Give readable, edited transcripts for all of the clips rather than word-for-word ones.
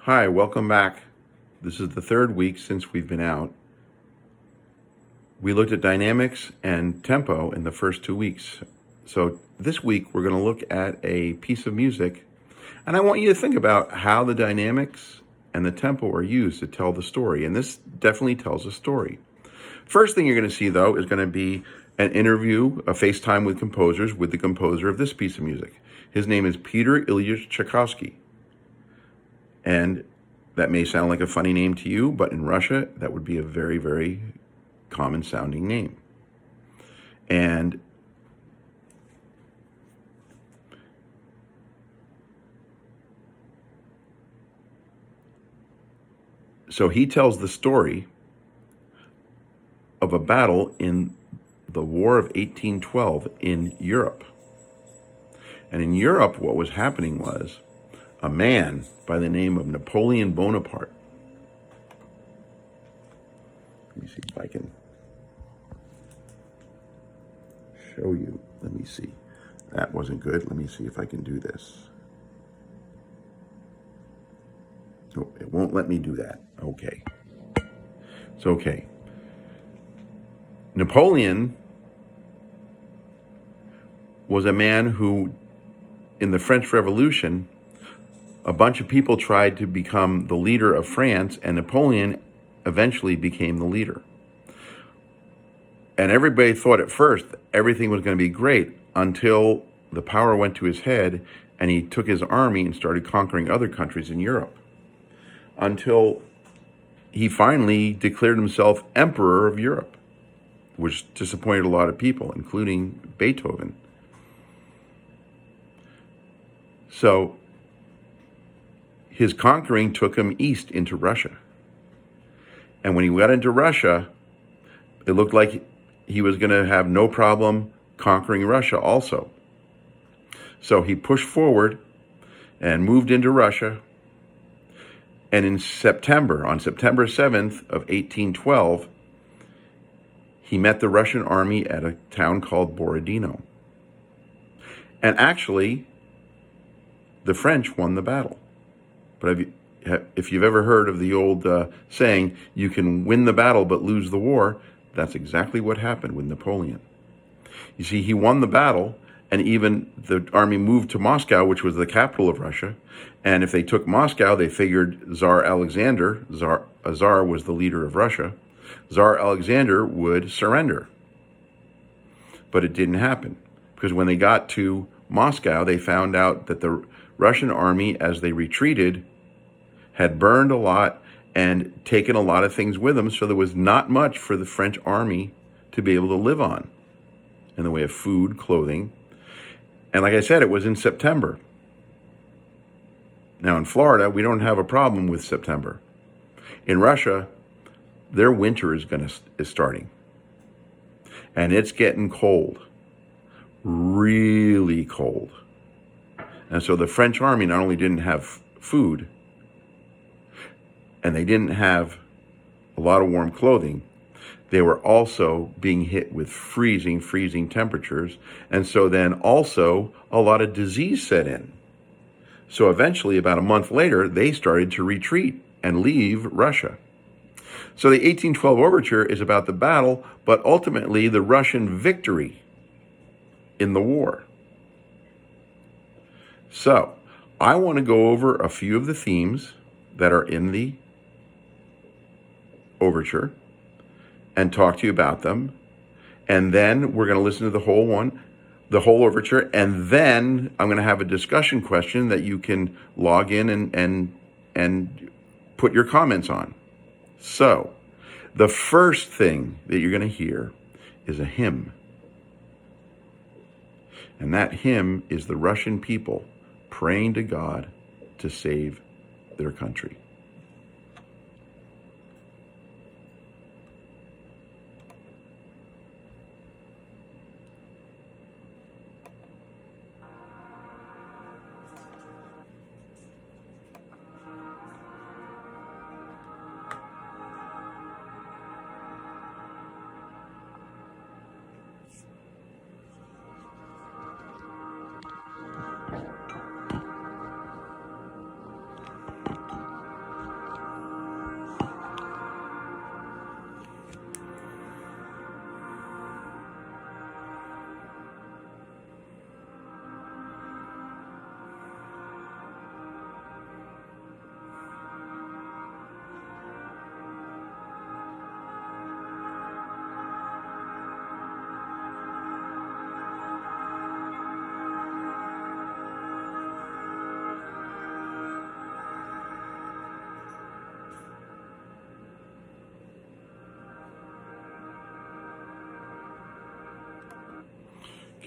Hi, welcome back. This is the third week since we've been out. We looked at dynamics and tempo in the first 2 weeks. So this week we're going to look at a piece of music, and I want you to think about how the dynamics and the tempo are used to tell the story. And this definitely tells a story. First thing you're going to see, though, is going to be an interview, a FaceTime with composers, with the composer of this piece of music. His name is Peter Ilyich Tchaikovsky. And that may sound like a funny name to you, but in Russia, that would be a very, very common sounding name. And so he tells the story of a battle in the War of 1812 in Europe. And in Europe, what was happening was a man by the name of Napoleon Bonaparte. Let me see if I can show you. Let me see. That wasn't good. Let me see if I can do this. Oh, it won't let me do that. Okay. It's okay. Napoleon was a man who, in the French Revolution, a bunch of people tried to become the leader of France, and Napoleon eventually became the leader. And everybody thought at first everything was going to be great until the power went to his head and he took his army and started conquering other countries in Europe, until he finally declared himself Emperor of Europe, which disappointed a lot of people, including Beethoven. So his conquering took him east into Russia. And when he got into Russia, it looked like he was going to have no problem conquering Russia also. So he pushed forward and moved into Russia. And on September 7th of 1812, he met the Russian army at a town called Borodino. And actually, the French won the battle. But if you've ever heard of the old saying, you can win the battle but lose the war, that's exactly what happened with Napoleon. You see, he won the battle, and even the army moved to Moscow, which was the capital of Russia. And if they took Moscow, they figured Tsar Alexander, a Tsar was the leader of Russia, Tsar Alexander would surrender. But it didn't happen, because when they got to Moscow, they found out that the Russian army, as they retreated, had burned a lot and taken a lot of things with them, so there was not much for the French army to be able to live on in the way of food, clothing. And like I said, it was in September. Now in Florida, we don't have a problem with September. In Russia, their winter is starting. And it's getting cold. Really cold. And so the French army not only didn't have food, and they didn't have a lot of warm clothing, they were also being hit with freezing temperatures. And so then also a lot of disease set in. So eventually, about a month later, they started to retreat and leave Russia. So the 1812 overture is about the battle, but ultimately the Russian victory in the war. So I want to go over a few of the themes that are in the overture and talk to you about them. And then we're going to listen to the whole overture. And then I'm going to have a discussion question that you can log in and put your comments on. So the first thing that you're going to hear is a hymn. And that hymn is the Russian people praying to God to save their country.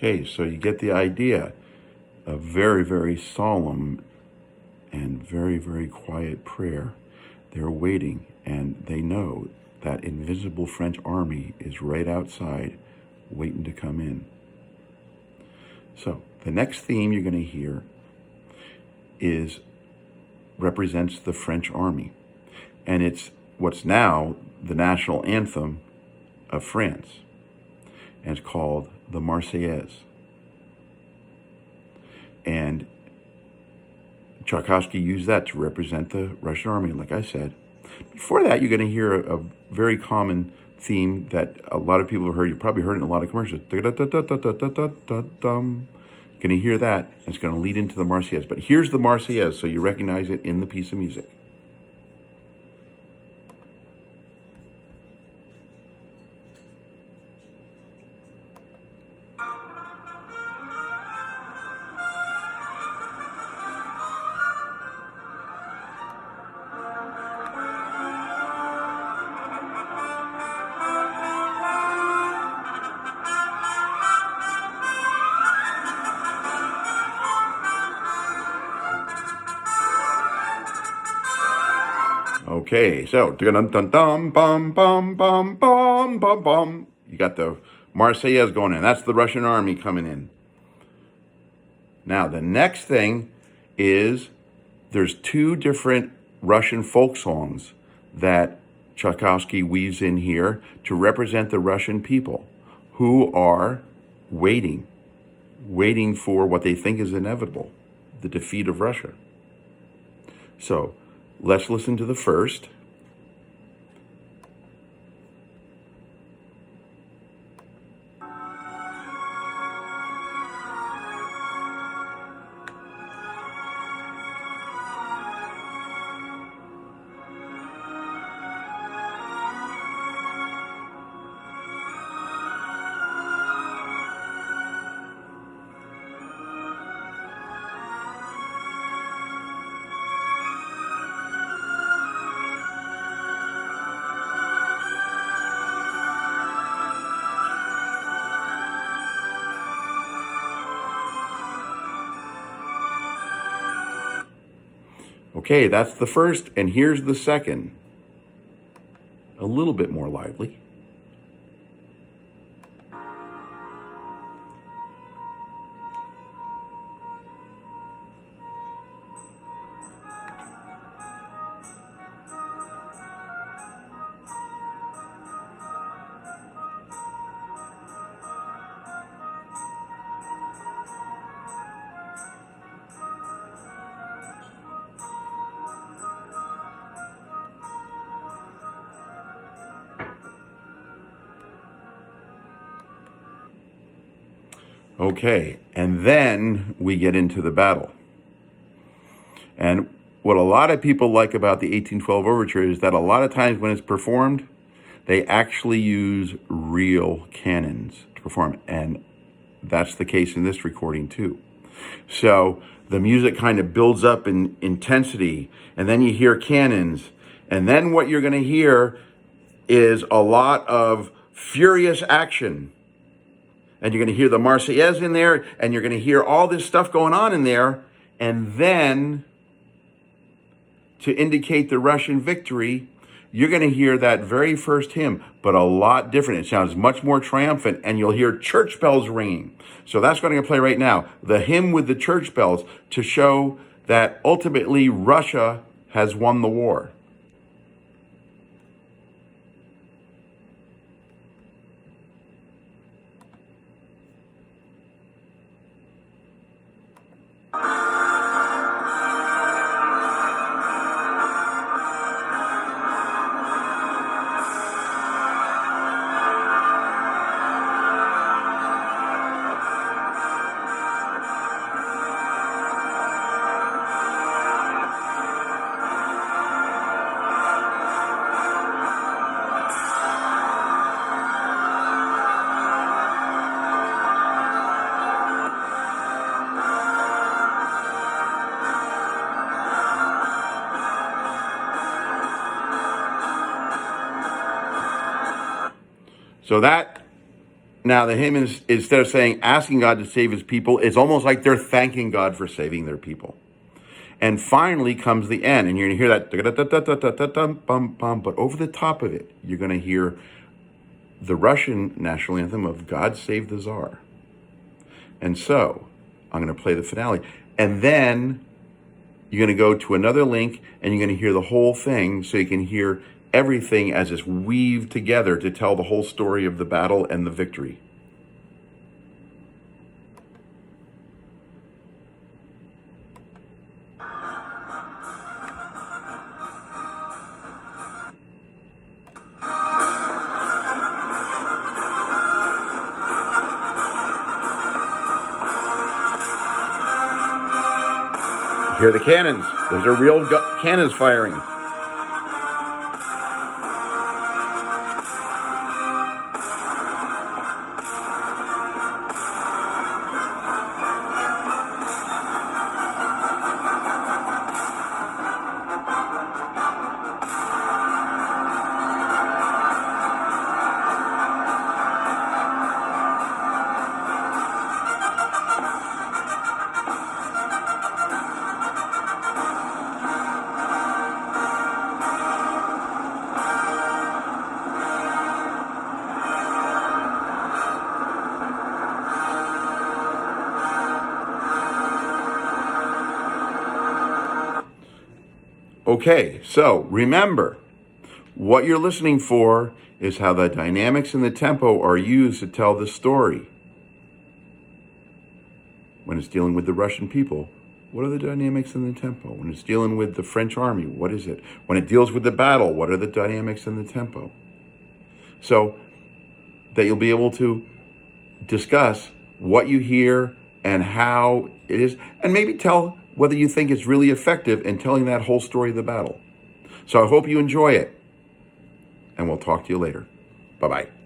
Okay, so you get the idea. A very, very solemn and very, very quiet prayer. They're waiting, and they know that invisible French army is right outside waiting to come in. So the next theme you're going to hear represents the French army, and it's what's now the national anthem of France, and it's called the Marseillaise. And Tchaikovsky used that to represent the Russian army, like I said. Before that, you're going to hear a very common theme that a lot of people have heard. You've probably heard it in a lot of commercials. You're going to hear that. It's going to lead into the Marseillaise. But here's the Marseillaise, so you recognize it in the piece of music. Okay, so dun dun dum bum bum bum bum bum bum. You got the Marseillaise going in. That's the Russian army coming in. Now the next thing is there's two different Russian folk songs that Tchaikovsky weaves in here to represent the Russian people who are waiting for what they think is inevitable, the defeat of Russia. So let's listen to the first. Okay, that's the first, and here's the second. A little bit more lively. Okay, and then we get into the battle. And what a lot of people like about the 1812 Overture is that a lot of times when it's performed, they actually use real cannons to perform. And that's the case in this recording too. So the music kind of builds up in intensity, and then you hear cannons. And then what you're going to hear is a lot of furious action. And you're going to hear the Marseillaise in there, and you're going to hear all this stuff going on in there. And then, to indicate the Russian victory, you're going to hear that very first hymn, but a lot different. It sounds much more triumphant, and you'll hear church bells ringing. So that's what I'm going to play right now, the hymn with the church bells, to show that ultimately Russia has won the war. So that Now, the hymn is, instead of saying asking God to save his people, it's almost like they're thanking God for saving their people. And finally comes the end, and you're going to hear that, but over the top of it, you're going to hear the Russian national anthem of God Save the Tsar. And so, I'm going to play the finale. And then you're going to go to another link, and you're going to hear the whole thing, so you can hear everything as it's weaved together to tell the whole story of the battle and the victory. Hear the cannons. Those are real cannons firing. Okay, so remember, what you're listening for is how the dynamics and the tempo are used to tell the story. When it's dealing with the Russian people, what are the dynamics and the tempo? When it's dealing with the French army, what is it? When it deals with the battle, what are the dynamics and the tempo? So that you'll be able to discuss what you hear and how it is, and maybe tell whether you think it's really effective in telling that whole story of the battle. So I hope you enjoy it, and we'll talk to you later. Bye-bye.